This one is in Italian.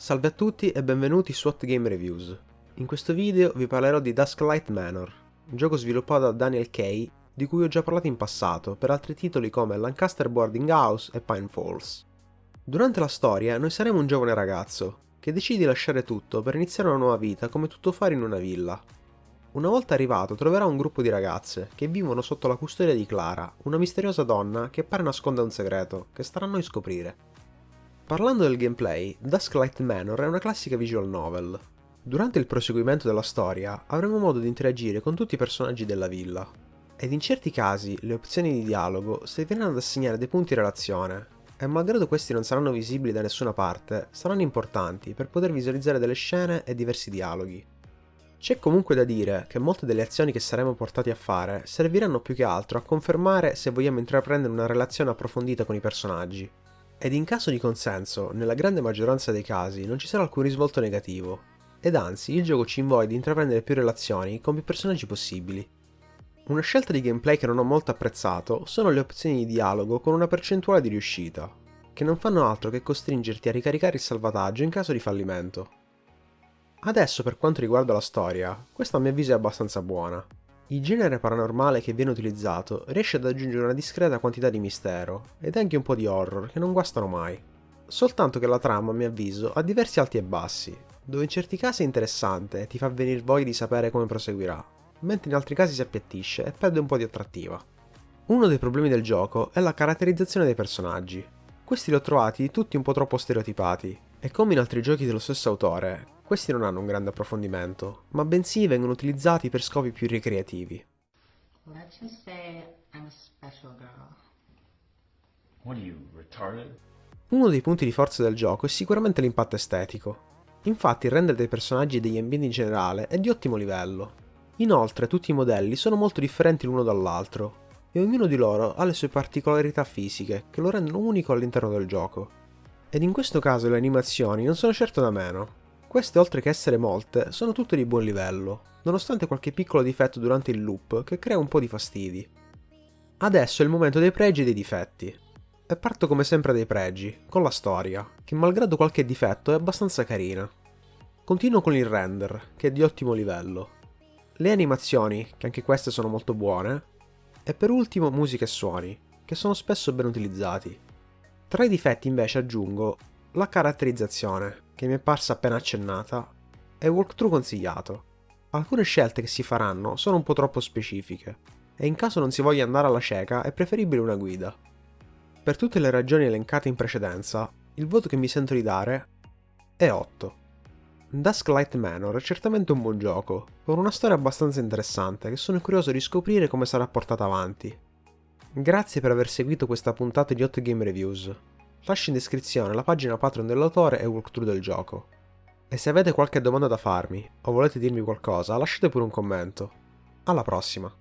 Salve a tutti e benvenuti su Hot Game Reviews. In questo video vi parlerò di Dusklight Manor, un gioco sviluppato da Daniel Kay, di cui ho già parlato in passato per altri titoli come Lancaster Boarding House e Pine Falls. Durante la storia noi saremo un giovane ragazzo, che decide di lasciare tutto per iniziare una nuova vita come tuttofare in una villa. Una volta arrivato troverà un gruppo di ragazze che vivono sotto la custodia di Clara, una misteriosa donna che pare nasconda un segreto, che starà a noi scoprire. Parlando del gameplay, Dusklight Manor è una classica visual novel. Durante il proseguimento della storia avremo modo di interagire con tutti i personaggi della villa, ed in certi casi le opzioni di dialogo serviranno ad assegnare dei punti relazione, e malgrado questi non saranno visibili da nessuna parte, saranno importanti per poter visualizzare delle scene e diversi dialoghi. C'è comunque da dire che molte delle azioni che saremo portati a fare serviranno più che altro a confermare se vogliamo intraprendere una relazione approfondita con i personaggi. Ed in caso di consenso, nella grande maggioranza dei casi non ci sarà alcun risvolto negativo, ed anzi il gioco ci invoglia di intraprendere più relazioni con più personaggi possibili. Una scelta di gameplay che non ho molto apprezzato sono le opzioni di dialogo con una percentuale di riuscita, che non fanno altro che costringerti a ricaricare il salvataggio in caso di fallimento. Adesso per quanto riguarda la storia, questa a mio avviso è abbastanza buona. Il genere paranormale che viene utilizzato riesce ad aggiungere una discreta quantità di mistero, ed anche un po' di horror che non guastano mai. Soltanto che la trama, a mio avviso, ha diversi alti e bassi, dove in certi casi è interessante e ti fa venire voglia di sapere come proseguirà, mentre in altri casi si appiattisce e perde un po' di attrattiva. Uno dei problemi del gioco è la caratterizzazione dei personaggi. Questi li ho trovati tutti un po' troppo stereotipati, e come in altri giochi dello stesso autore, questi non hanno un grande approfondimento, ma bensì vengono utilizzati per scopi più ricreativi. Let's just say I'm a special girl. What are you, retarded? Uno dei punti di forza del gioco è sicuramente l'impatto estetico. Infatti il render dei personaggi e degli ambienti in generale è di ottimo livello. Inoltre tutti i modelli sono molto differenti l'uno dall'altro, e ognuno di loro ha le sue particolarità fisiche che lo rendono unico all'interno del gioco. Ed in questo caso le animazioni non sono certo da meno. Queste, oltre che essere molte, sono tutte di buon livello, nonostante qualche piccolo difetto durante il loop che crea un po' di fastidi. Adesso è il momento dei pregi e dei difetti. E parto come sempre dai pregi, con la storia, che malgrado qualche difetto è abbastanza carina. Continuo con il render, che è di ottimo livello. Le animazioni, che anche queste sono molto buone. E per ultimo musica e suoni, che sono spesso ben utilizzati. Tra i difetti invece aggiungo la caratterizzazione, che mi è parsa appena accennata, e il walkthrough consigliato. Alcune scelte che si faranno sono un po' troppo specifiche, e in caso non si voglia andare alla cieca è preferibile una guida. Per tutte le ragioni elencate in precedenza, il voto che mi sento di dare è 8. Dusklight Manor è certamente un buon gioco, con una storia abbastanza interessante che sono curioso di scoprire come sarà portata avanti. Grazie per aver seguito questa puntata di Hot Game Reviews. Lascio in descrizione la pagina Patreon dell'autore e il walkthrough del gioco. E se avete qualche domanda da farmi o volete dirmi qualcosa, lasciate pure un commento. Alla prossima!